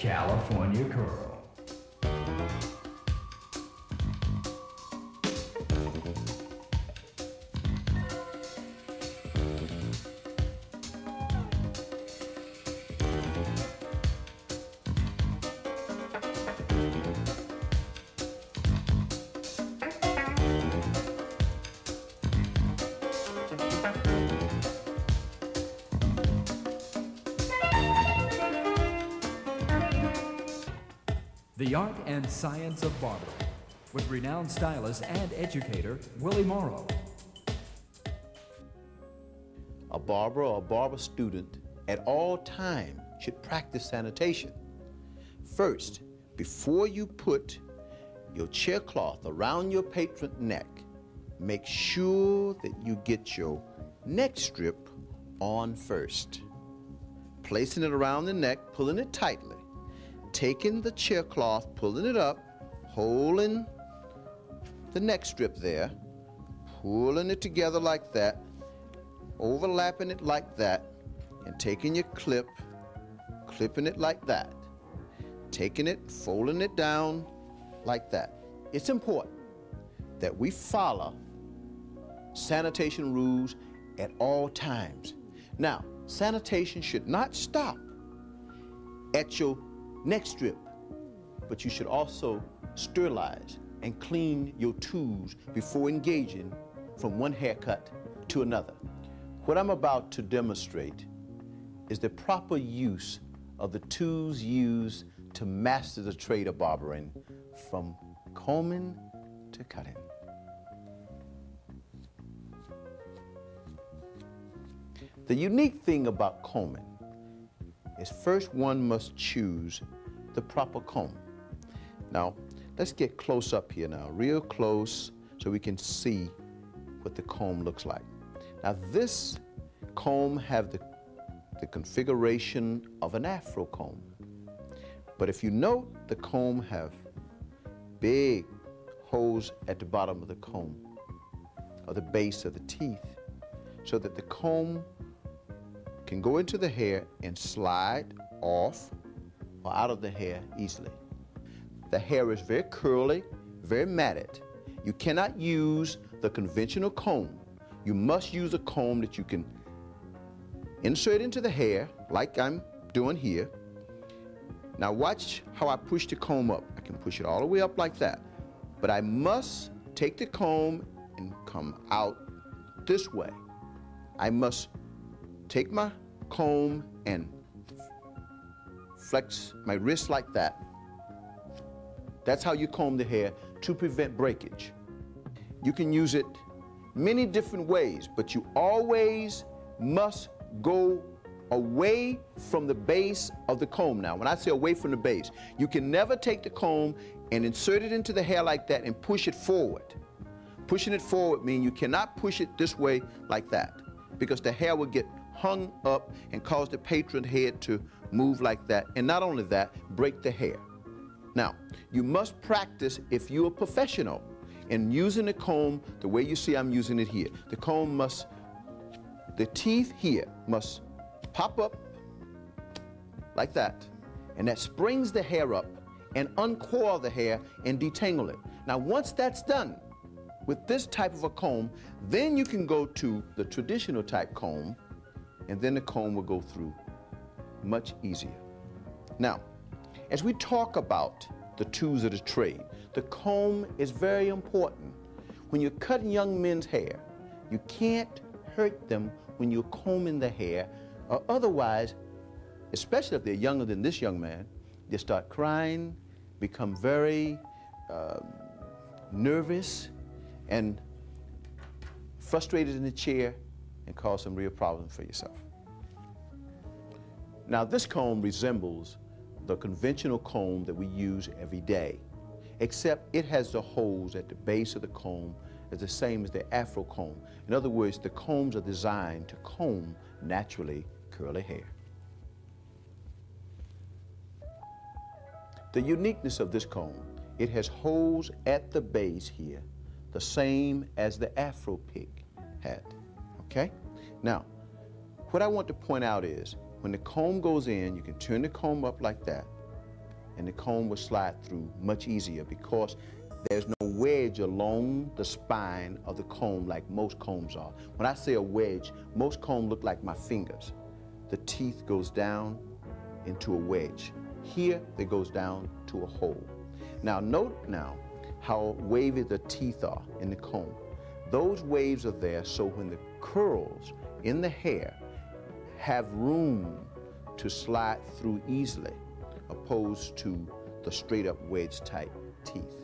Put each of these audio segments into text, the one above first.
California curl. The Art and Science of Barbering, with renowned stylist and educator Willie Morrow. A barber or a barber student at all times should practice sanitation. First, before you put your chair cloth around your patron's neck, make sure that you get your neck strip on first. Placing it around the neck, pulling it tightly. Taking the chair cloth, pulling it up, holding the neck strip there, pulling it together like that, overlapping it like that, and taking your clip, clipping it like that, taking it, folding it down like that. It's important that we follow sanitation rules at all times. Now, sanitation should not stop at your neck strip, but you should also sterilize and clean your tools before engaging from one haircut to another. What I'm about to demonstrate is the proper use of the tools used to master the trade of barbering, from combing to cutting. The unique thing about combing is first one must choose the proper comb. Now, let's get close up here now, real close, so we can see what the comb looks like. Now, this comb have the configuration of an afro comb. But if you note, the comb have big holes at the bottom of the comb, or the base of the teeth, so that the comb can go into the hair and slide off or out of the hair easily. The hair is very curly, very matted. You cannot use the conventional comb. You must use a comb that you can insert into the hair, like I'm doing here. Now watch how I push the comb up. I can push it all the way up like that. But I must take the comb and come out this way. I must take my comb and flex my wrist like that. That's how you comb the hair to prevent breakage. You can use it many different ways, but you always must go away from the base of the comb. Now, when I say away from the base, you can never take the comb and insert it into the hair like that and push it forward. Pushing it forward means you cannot push it this way like that, because the hair will get hung up and cause the patron head to move like that, and not only that, break the hair. Now, you must practice if you're a professional in using the comb the way you see I'm using it here. The comb must, the teeth here must pop up like that, and that springs the hair up and uncoil the hair and detangle it. Now, once that's done with this type of a comb, then you can go to the traditional type comb, and then the comb will go through much easier. Now, as we talk about the tools of the trade, the comb is very important. When you're cutting young men's hair, you can't hurt them when you're combing the hair, or otherwise, especially if they're younger than this young man, they start crying, become very nervous and frustrated in the chair, and cause some real problems for yourself. Now, this comb resembles the conventional comb that we use every day, except it has the holes at the base of the comb as the same as the afro comb. In other words, the combs are designed to comb naturally curly hair. The uniqueness of this comb, it has holes at the base here, the same as the afro pig had, okay? Now, what I want to point out is, when the comb goes in, you can turn the comb up like that, and the comb will slide through much easier because there's no wedge along the spine of the comb like most combs are. When I say a wedge, most combs look like my fingers. The teeth goes down into a wedge. Here, it goes down to a hole. Now, note now how wavy the teeth are in the comb. Those waves are there so when the curls in the hair have room to slide through easily, opposed to the straight up wedge type teeth.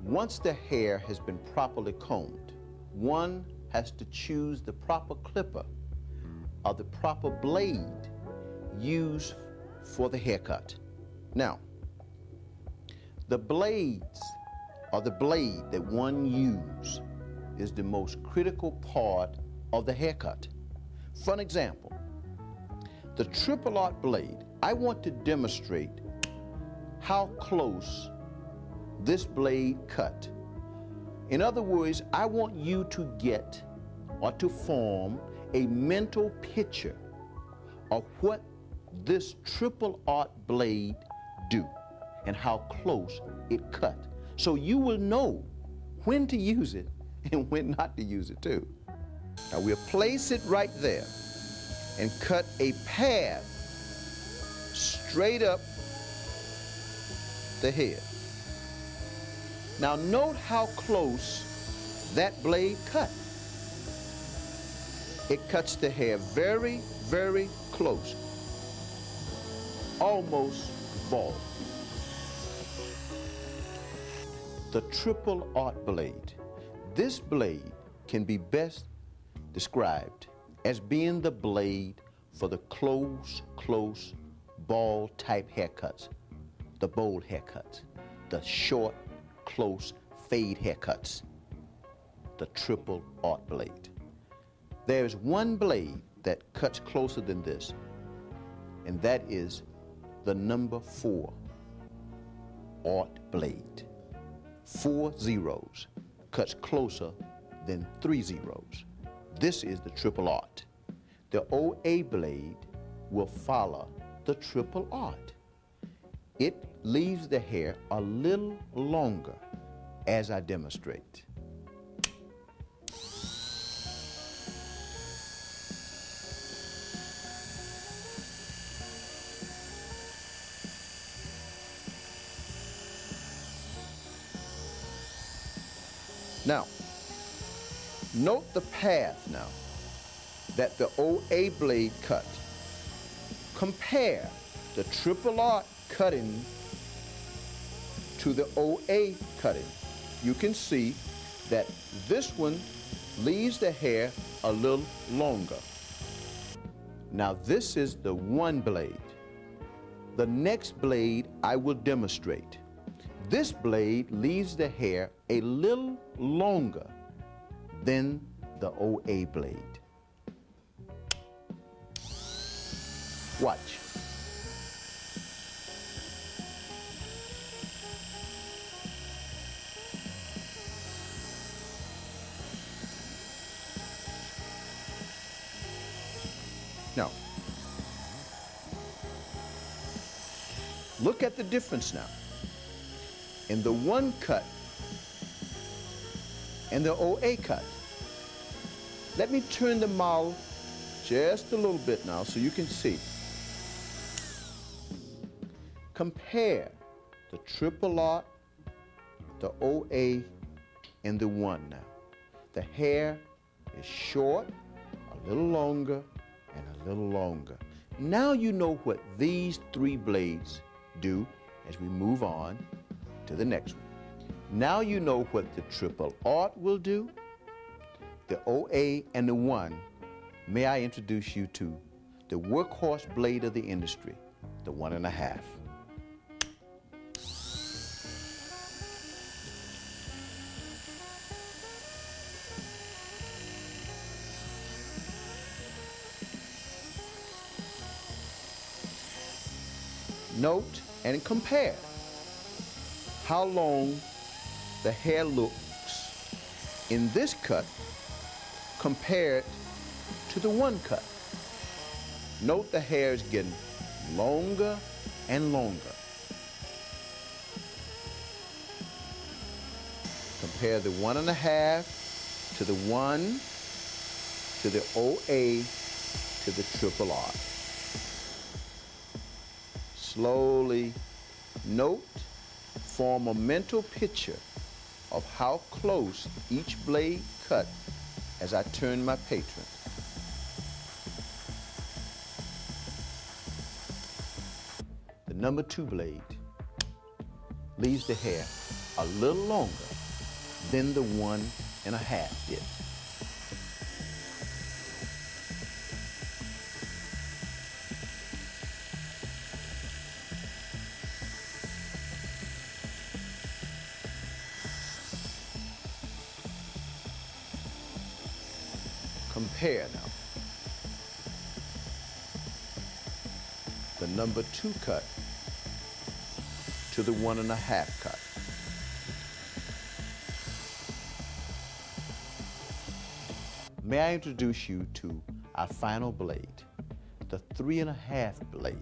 Once the hair has been properly combed, one has to choose the proper clipper or the proper blade used for the haircut. Now, the blades or the blade that one uses is the most critical part of the haircut. For an example, the triple art blade, I want to demonstrate how close this blade cut. In other words, I want you to get or to form a mental picture of what this triple art blade do and how close it cut. So you will know when to use it and when not to use it too. Now we'll place it right there and cut a path straight up the head. Now note how close that blade cut. It cuts the hair very, very close, almost bald. The triple art blade. This blade can be best described as being the blade for the close, bald type haircuts, the bold haircuts, the short, close fade haircuts, the triple art blade. There's one blade that cuts closer than this, and that is the number 4 art blade. 4 zeros cuts closer than 3 zeros. This is the triple art. The OA blade will follow the triple art. It leaves the hair a little longer as I demonstrate. Now, note the path now that the OA blade cut. Compare the triple art cutting to the OA cutting. You can see that this one leaves the hair a little longer. Now this is the one blade. The next blade I will demonstrate. This blade leaves the hair a little longer than the OA blade. Watch. Now, look at the difference now in the one cut and the OA cut. Let me turn the model just a little bit now so you can see. Compare the triple art, the OA, and the one now. The hair is short, a little longer, and a little longer. Now you know what these 3 blades do as we move on to the next one. Now you know what the triple art will do, the OA, and the one. May I introduce you to the workhorse blade of the industry, the 1.5. Note and compare how long the hair looks in this cut compared to the one cut. Note the hair is getting longer and longer. Compare the 1.5 to the 1 to the OA to the triple R. Slowly note, form a mental picture of how close each blade cut as I turn my patron. The number 2 blade leaves the hair a little longer than the 1.5 did. Compare now. The number 2 cut to the 1.5 cut. May I introduce you to our final blade, the 3.5 blade.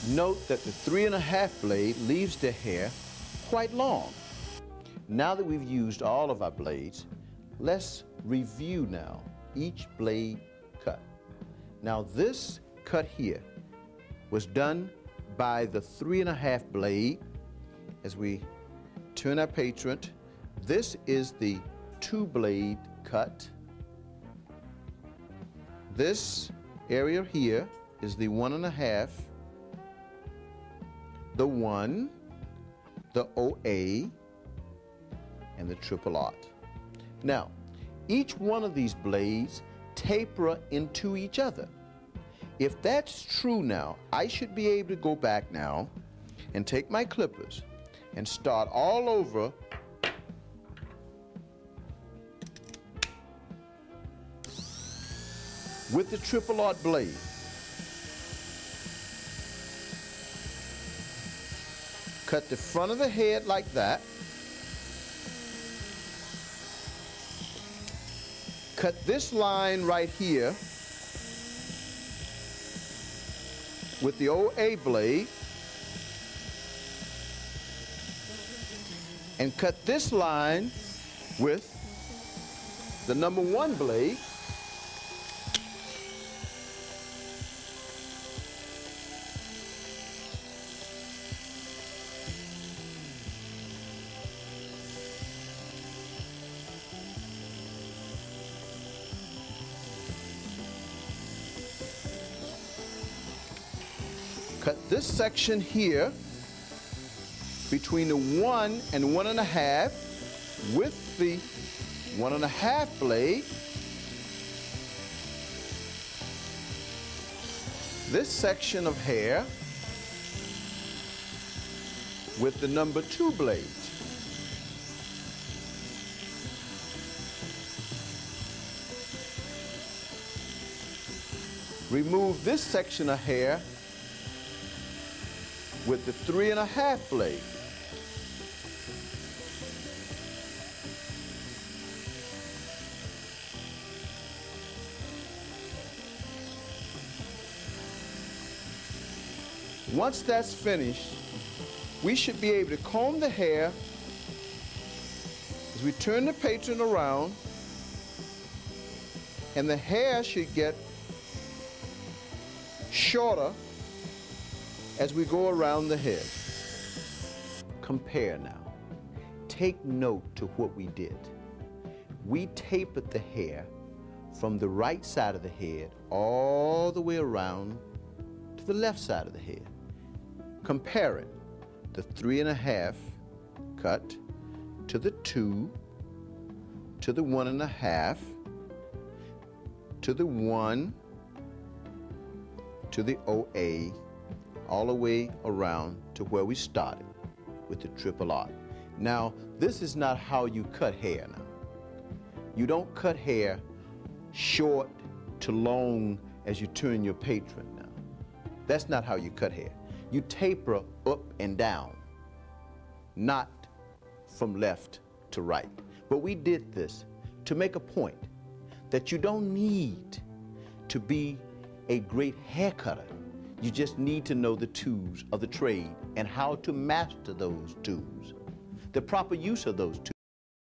Note that the 3.5 blade leaves the hair quite long. Now that we've used all of our blades, let's review now each blade cut. Now this cut here was done by the 3.5 blade. As we turn our patron, this is the 2 blade cut. This area here is the 1.5, the 1, the OA, and the triple R. Now, each one of these blades taper into each other. If that's true now, I should be able to go back now and take my clippers and start all over with the triple R blade. Cut the front of the head like that. Cut this line right here with the OA blade. And cut this line with the number 1 blade. Cut this section here between the 1 and 1.5 with the 1.5 blade. This section of hair with the number 2 blade. Remove this section of hair with the 3.5 blade. Once that's finished, we should be able to comb the hair as we turn the patron around, and the hair should get shorter as we go around the head. Compare now. Take note to what we did. We tapered the hair from the right side of the head all the way around to the left side of the head. Compare it, the 3.5 cut to the 2, to the 1.5, to the 1, to the OA, all the way around to where we started with the triple R. Now, this is not how you cut hair now. You don't cut hair short to long as you turn your patron now. That's not how you cut hair. You taper up and down, not from left to right. But we did this to make a point that you don't need to be a great hair cutter. You just need to know the tools of the trade and how to master those tools, the proper use of those tools.